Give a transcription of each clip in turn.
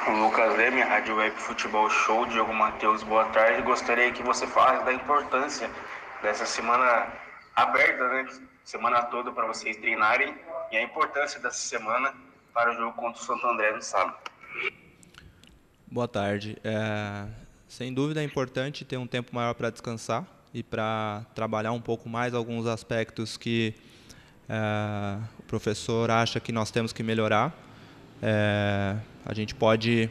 Lucas Leme, Rádio Web Futebol Show, Diogo Matheus, boa tarde. Gostaria que você falasse da importância dessa semana aberta, né? Semana toda para vocês treinarem e a importância dessa semana para o jogo contra o Santo André no sábado. Boa tarde. Sem dúvida é importante ter um tempo maior para descansar e para trabalhar um pouco mais alguns aspectos que o professor acha que nós temos que melhorar. A gente pode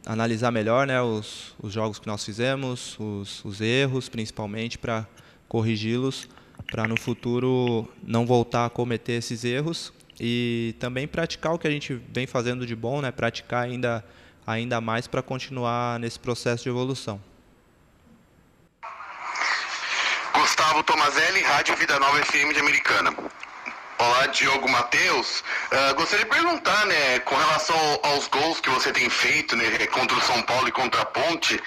analisar melhor, né, os jogos que nós fizemos, os erros, principalmente, para corrigi-los, para no futuro não voltar a cometer esses erros e também praticar o que a gente vem fazendo de bom, né, praticar ainda mais para continuar nesse processo de evolução. Gustavo Tomazelli, Rádio Vida Nova FM de Americana. Olá, Diogo Matheus. Gostaria de perguntar, né, com relação aos gols que você tem feito, né, contra o São Paulo e contra a Ponte,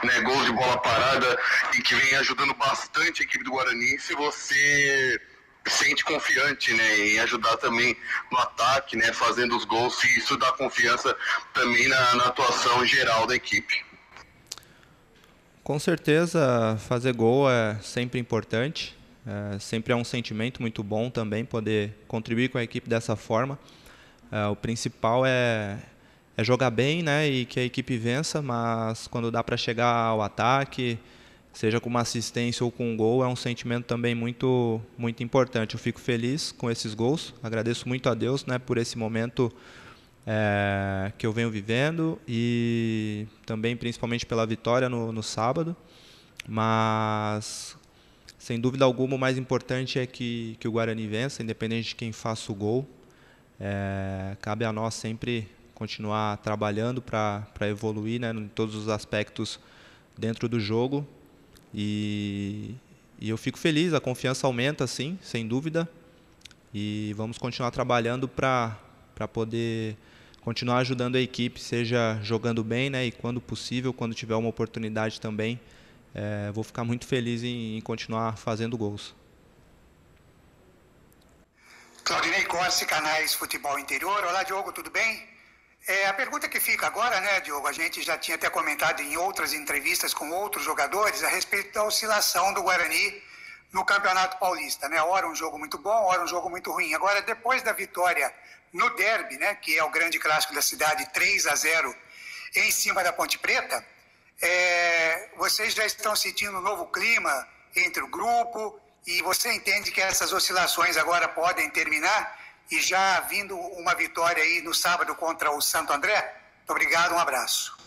né, gols de bola parada e que vem ajudando bastante a equipe do Guarani, se você sente confiante, né, em ajudar também no ataque, né, fazendo os gols, se isso dá confiança também na atuação geral da equipe. Com certeza, fazer gol é sempre importante. Sempre é um sentimento muito bom também poder contribuir com a equipe dessa forma. O principal é jogar bem, né, e que a equipe vença, mas quando dá para chegar ao ataque, seja com uma assistência ou com um gol, é um sentimento também muito, muito importante. Eu fico feliz com esses gols, agradeço muito a Deus, né, por esse momento que eu venho vivendo e também principalmente pela vitória no sábado, mas sem dúvida alguma, o mais importante é que o Guarani vença, independente de quem faça o gol. Cabe a nós sempre continuar trabalhando para evoluir, né, em todos os aspectos dentro do jogo. E eu fico feliz, a confiança aumenta, sim, sem dúvida. E vamos continuar trabalhando para poder continuar ajudando a equipe, seja jogando bem, né, e quando possível, quando tiver uma oportunidade também, vou ficar muito feliz em continuar fazendo gols. Claudinei Corsi, Canais Futebol Interior. Olá, Diogo, tudo bem? A pergunta que fica agora, né, Diogo, a gente já tinha até comentado em outras entrevistas com outros jogadores a respeito da oscilação do Guarani no Campeonato Paulista, né? Ora um jogo muito bom, ora um jogo muito ruim. Agora, depois da vitória no derby, né, que é o grande clássico da cidade, 3-0 em cima da Ponte Preta, vocês já estão sentindo um novo clima entre o grupo e você entende que essas oscilações agora podem terminar e já vindo uma vitória aí no sábado contra o Santo André? Muito obrigado, um abraço.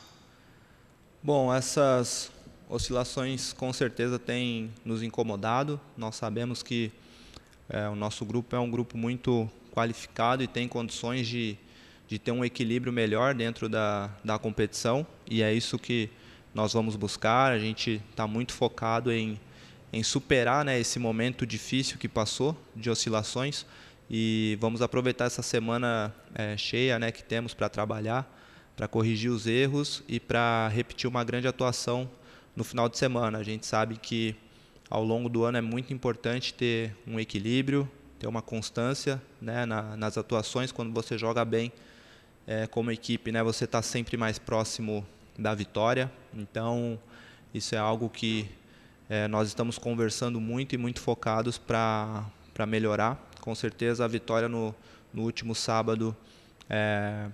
Bom, essas oscilações com certeza têm nos incomodado. Nós sabemos que o nosso grupo é um grupo muito qualificado e tem condições de ter um equilíbrio melhor dentro da competição, e é isso que nós vamos buscar. A gente está muito focado em superar, né, esse momento difícil que passou de oscilações e vamos aproveitar essa semana cheia, né, que temos para trabalhar, para corrigir os erros e para repetir uma grande atuação no final de semana. A gente sabe que ao longo do ano é muito importante ter um equilíbrio, ter uma constância, né, nas atuações. Quando você joga bem como equipe, né, você está sempre mais próximo da vitória. Então, isso é algo que nós estamos conversando muito e muito focados para melhorar. Com certeza, a vitória no último sábado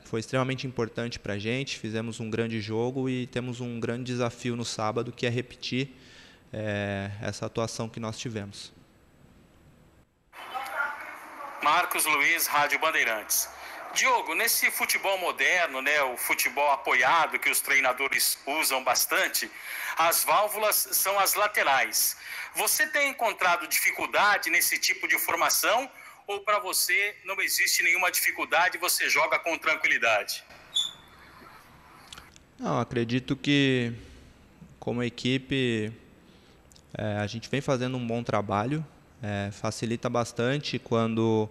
foi extremamente importante para a gente. Fizemos um grande jogo e temos um grande desafio no sábado, que é repetir essa atuação que nós tivemos. Marcos Luiz, Rádio Bandeirantes. Diogo, nesse futebol moderno, né, o futebol apoiado que os treinadores usam bastante, as válvulas são as laterais. Você tem encontrado dificuldade nesse tipo de formação ou para você não existe nenhuma dificuldade e você joga com tranquilidade? Não, acredito que como equipe a gente vem fazendo um bom trabalho. Facilita bastante quando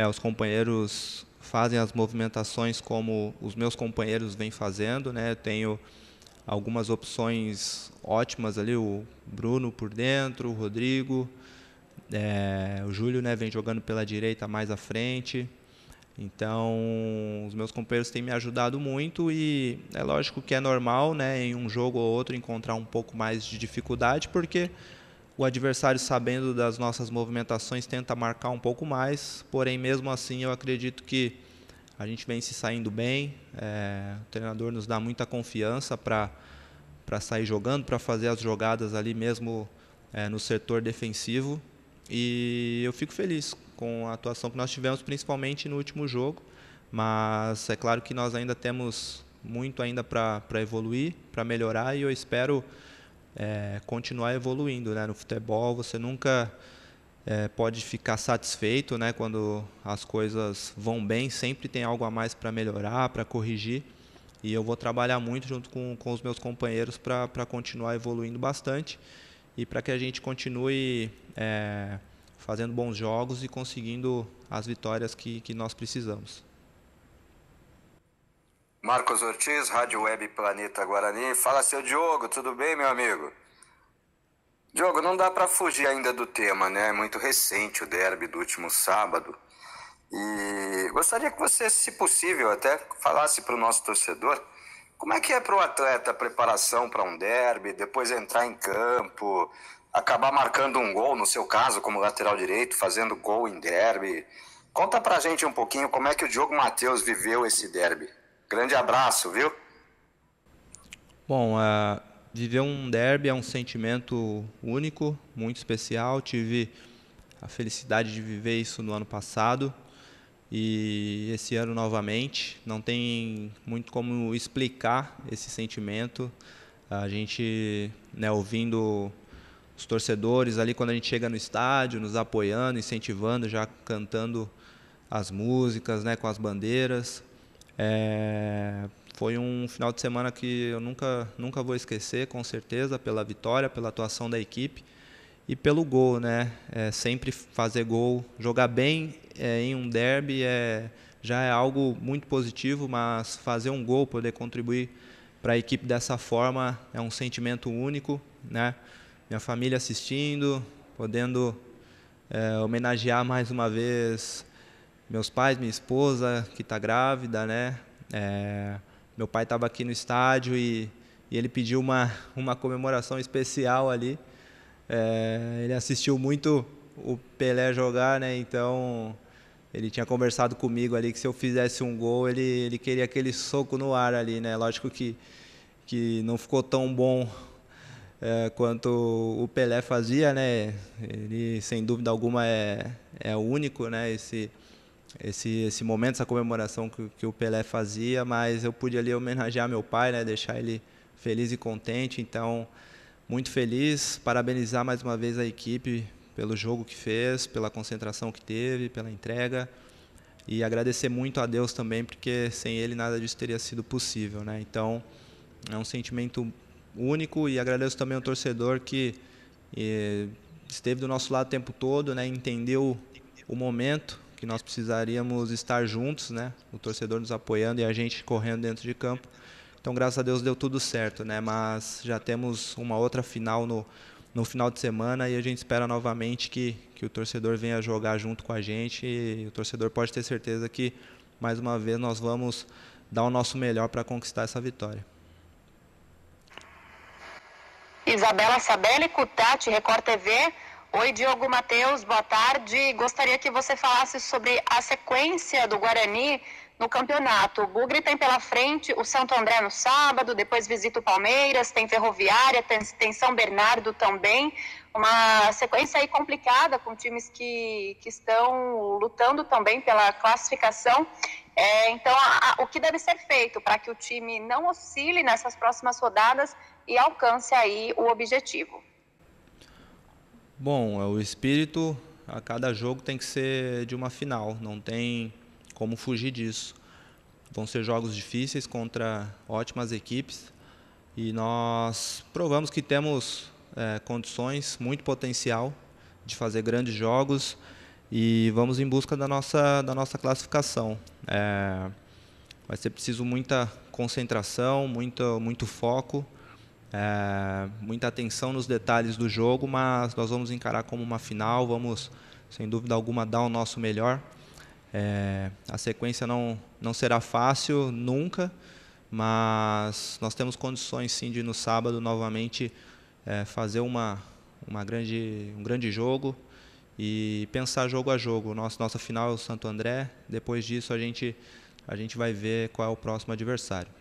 os companheiros fazem as movimentações como os meus companheiros vêm fazendo, né? Eu tenho algumas opções ótimas ali, o Bruno por dentro, o Rodrigo, o Júlio, né, vem jogando pela direita mais à frente. Então, os meus companheiros têm me ajudado muito e é lógico que é normal, né, em um jogo ou outro encontrar um pouco mais de dificuldade, porque o adversário, sabendo das nossas movimentações, tenta marcar um pouco mais, porém, mesmo assim, eu acredito que a gente vem se saindo bem, o treinador nos dá muita confiança para sair jogando, para fazer as jogadas ali mesmo no setor defensivo, e eu fico feliz com a atuação que nós tivemos, principalmente no último jogo, mas é claro que nós ainda temos muito ainda para evoluir, para melhorar, e eu espero continuar evoluindo, né? No futebol você nunca pode ficar satisfeito, né? Quando as coisas vão bem, sempre tem algo a mais para melhorar, para corrigir, e eu vou trabalhar muito junto com os meus companheiros para continuar evoluindo bastante e para que a gente continue fazendo bons jogos e conseguindo as vitórias que nós precisamos. Marcos Ortiz, Rádio Web Planeta Guarani. Fala, seu Diogo, tudo bem, meu amigo? Diogo, não dá para fugir ainda do tema, né? É muito recente o derby do último sábado. E gostaria que você, se possível, até falasse para o nosso torcedor como é que é para o atleta a preparação para um derby, depois entrar em campo, acabar marcando um gol, no seu caso, como lateral direito, fazendo gol em derby. Conta pra gente um pouquinho como é que o Diogo Matheus viveu esse derby. Grande abraço, viu? Bom, viver um derby é um sentimento único, muito especial. Tive a felicidade de viver isso no ano passado e esse ano novamente. Não tem muito como explicar esse sentimento. A gente, né, ouvindo os torcedores ali quando a gente chega no estádio, nos apoiando, incentivando, já cantando as músicas, né, com as bandeiras. Foi um final de semana que eu nunca vou esquecer, com certeza, pela vitória, pela atuação da equipe e pelo gol, né? Sempre fazer gol, jogar bem em um derby já é algo muito positivo, mas fazer um gol, poder contribuir para a equipe dessa forma é um sentimento único, né? Minha família assistindo, podendo homenagear mais uma vez meus pais, minha esposa, que está grávida, né? Meu pai estava aqui no estádio e ele pediu uma comemoração especial ali. Ele assistiu muito o Pelé jogar, né? Então ele tinha conversado comigo ali que se eu fizesse um gol, ele queria aquele soco no ar ali, né? Lógico que não ficou tão bom quanto o Pelé fazia, né? Ele, sem dúvida alguma, é único, né? Esse momento, essa comemoração que o Pelé fazia, mas eu pude ali homenagear meu pai, né? Deixar ele feliz e contente. Então, muito feliz, parabenizar mais uma vez a equipe pelo jogo que fez, pela concentração que teve, pela entrega, e agradecer muito a Deus também, porque sem Ele nada disso teria sido possível, né? Então, é um sentimento único, e agradeço também ao torcedor que esteve do nosso lado o tempo todo, né? Entendeu o momento que nós precisaríamos estar juntos, né? O torcedor nos apoiando e a gente correndo dentro de campo. Então, graças a Deus, deu tudo certo, né? Mas já temos uma outra final no final de semana e a gente espera novamente que o torcedor venha jogar junto com a gente, e o torcedor pode ter certeza que, mais uma vez, nós vamos dar o nosso melhor para conquistar essa vitória. Isabela Sabelli, Cutati, Record TV. Oi, Diogo Matheus, boa tarde. Gostaria que você falasse sobre a sequência do Guarani no campeonato. O Bugre tem pela frente o Santo André no sábado, depois visita o Palmeiras, tem Ferroviária, tem São Bernardo também. Uma sequência aí complicada, com times que estão lutando também pela classificação. Então, o que deve ser feito para que o time não oscile nessas próximas rodadas e alcance aí o objetivo? Bom, o espírito a cada jogo tem que ser de uma final, não tem como fugir disso. Vão ser jogos difíceis contra ótimas equipes e nós provamos que temos condições, muito potencial de fazer grandes jogos e vamos em busca da nossa classificação. Vai ser preciso muita concentração, muito foco, muita atenção nos detalhes do jogo, mas nós vamos encarar como uma final, vamos, sem dúvida alguma, dar o nosso melhor. A sequência não será fácil nunca, mas nós temos condições sim de no sábado novamente fazer um grande jogo e pensar jogo a jogo. Nossa final é o Santo André, depois disso a gente vai ver qual é o próximo adversário.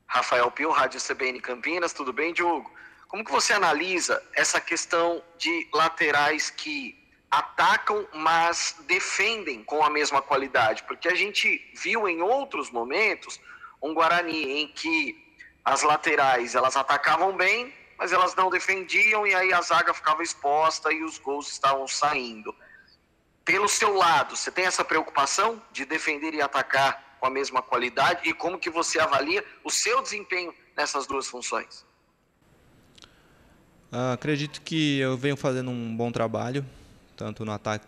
Rafael Pio, Rádio CBN Campinas, tudo bem, Diogo? Como que você analisa essa questão de laterais que atacam, mas defendem com a mesma qualidade? Porque a gente viu em outros momentos um Guarani em que as laterais elas atacavam bem, mas elas não defendiam e aí a zaga ficava exposta e os gols estavam saindo. Pelo seu lado, você tem essa preocupação de defender e atacar com a mesma qualidade? E como que você avalia o seu desempenho nessas duas funções? Acredito que eu venho fazendo um bom trabalho, tanto no ataque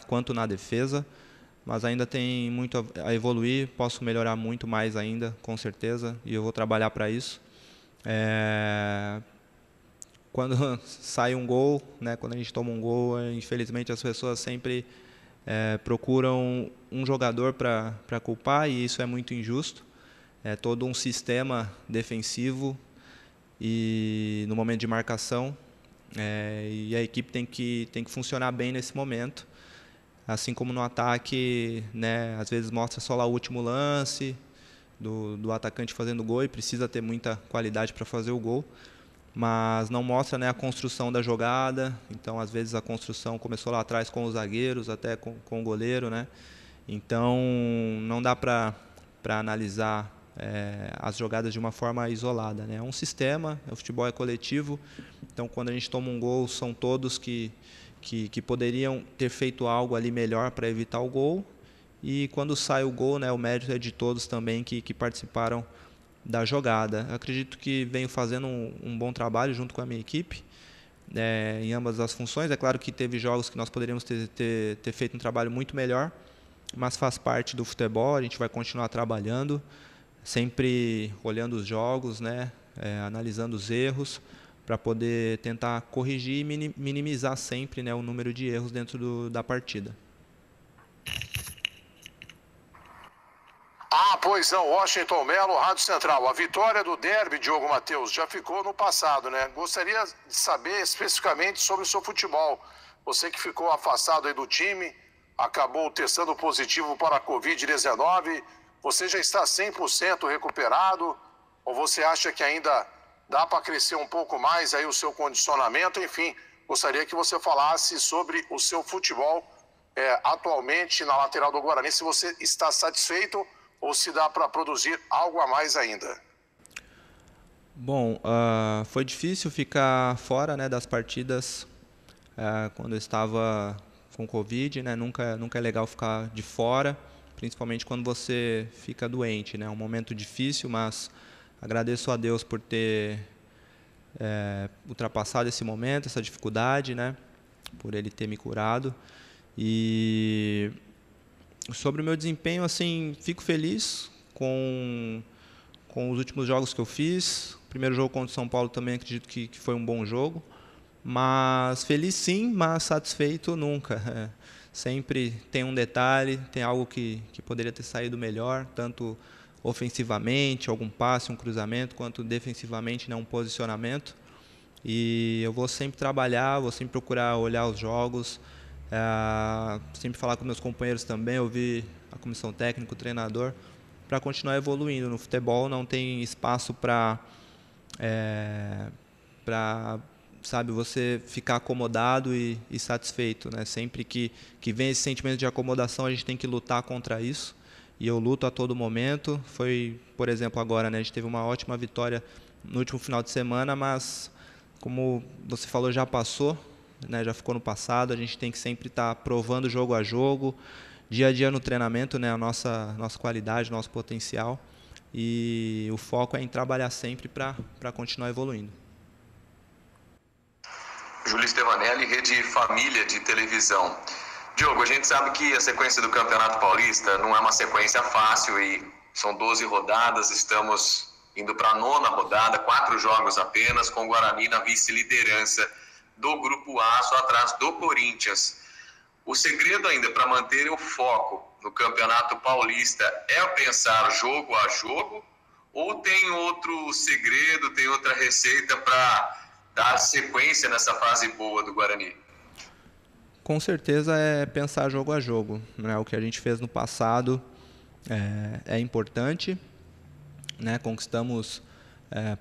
quanto na defesa, mas ainda tem muito a evoluir, posso melhorar muito mais ainda, com certeza, e eu vou trabalhar para isso. Quando sai um gol, né, quando a gente toma um gol, infelizmente as pessoas sempre procuram um jogador para culpar, e isso é muito injusto. É todo um sistema defensivo e no momento de marcação, e a equipe tem que funcionar bem nesse momento. Assim como no ataque, né, às vezes mostra só lá o último lance do atacante fazendo gol e precisa ter muita qualidade para fazer o gol, mas não mostra, né, a construção da jogada. Então, às vezes, a construção começou lá atrás com os zagueiros, até com o goleiro, né? Então, não dá para analisar as jogadas de uma forma isolada, né? É um sistema, o futebol é coletivo, então quando a gente toma um gol, são todos que poderiam ter feito algo ali melhor para evitar o gol, e quando sai o gol, né, o mérito é de todos também que participaram da jogada. Eu acredito que venho fazendo um bom trabalho junto com a minha equipe, em ambas as funções. É claro que teve jogos que nós poderíamos ter feito um trabalho muito melhor, mas faz parte do futebol, a gente vai continuar trabalhando, sempre olhando os jogos, né, analisando os erros, para poder tentar corrigir e minimizar sempre, né, o número de erros dentro da partida. Pois não, Washington Melo, Rádio Central. A vitória do derby, Diogo Matheus, já ficou no passado, né? Gostaria de saber especificamente sobre o seu futebol. Você que ficou afastado aí do time, acabou testando positivo para a Covid-19, você já está 100% recuperado? Ou você acha que ainda dá para crescer um pouco mais aí o seu condicionamento? Enfim, gostaria que você falasse sobre o seu futebol atualmente na lateral do Guarani, se você está satisfeito ou se dá para produzir algo a mais ainda. Bom, foi difícil ficar fora, né, das partidas quando eu estava com Covid, né? Nunca é legal ficar de fora, principalmente quando você fica doente, né? É um momento difícil, mas agradeço a Deus por ter ultrapassado esse momento, essa dificuldade, né? Por Ele ter me curado. E sobre o meu desempenho, assim, fico feliz com os últimos jogos que eu fiz. O primeiro jogo contra o São Paulo também acredito que foi um bom jogo. Mas feliz sim, mas satisfeito nunca. Sempre tem um detalhe, tem algo que poderia ter saído melhor, tanto ofensivamente, algum passe, um cruzamento, quanto defensivamente, né, um posicionamento. E eu vou sempre trabalhar, vou sempre procurar olhar os jogos, sempre falar com meus companheiros também, ouvir a comissão técnica, o treinador, para continuar evoluindo. No futebol não tem espaço para sabe, você ficar acomodado e satisfeito, né? Sempre que vem esse sentimento de acomodação, a gente tem que lutar contra isso. E eu luto a todo momento. Foi, por exemplo, agora, né? A gente teve uma ótima vitória no último final de semana, mas, como você falou, já passou, né? Já ficou no passado. A gente tem que sempre estar provando jogo a jogo, dia a dia no treinamento, né? A nossa qualidade, nosso potencial. E o foco é em trabalhar sempre para continuar evoluindo. Júlio Stevanelli, Rede Família de televisão. Diogo, a gente sabe que a sequência do Campeonato Paulista não é uma sequência fácil e são 12 rodadas, estamos indo para a 9ª rodada, 4 jogos apenas, com o Guarani na vice-liderança do Grupo A, só atrás do Corinthians. O segredo ainda para manter o foco no Campeonato Paulista é pensar jogo a jogo, ou tem outro segredo, tem outra receita para dar sequência nessa fase boa do Guarani? Com certeza é pensar jogo a jogo, né? O que a gente fez no passado é importante, né? Conquistamos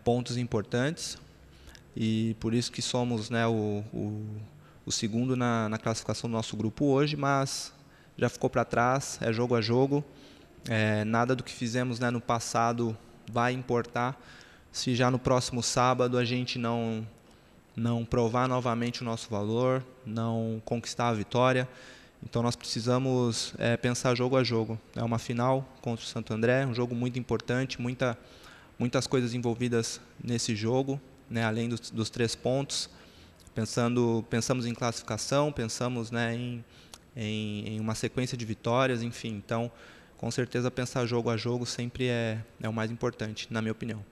pontos importantes e por isso que somos, né, o segundo na classificação do nosso grupo hoje, mas já ficou para trás, é jogo a jogo. Nada do que fizemos, né, no passado vai importar se já no próximo sábado a gente não provar novamente o nosso valor, não conquistar a vitória. Então nós precisamos pensar jogo a jogo. É uma final contra o Santo André, um jogo muito importante, muitas coisas envolvidas nesse jogo, né, além dos 3 pontos. Pensamos em classificação, pensamos, né, em uma sequência de vitórias, enfim. Então, com certeza, pensar jogo a jogo sempre é o mais importante, na minha opinião.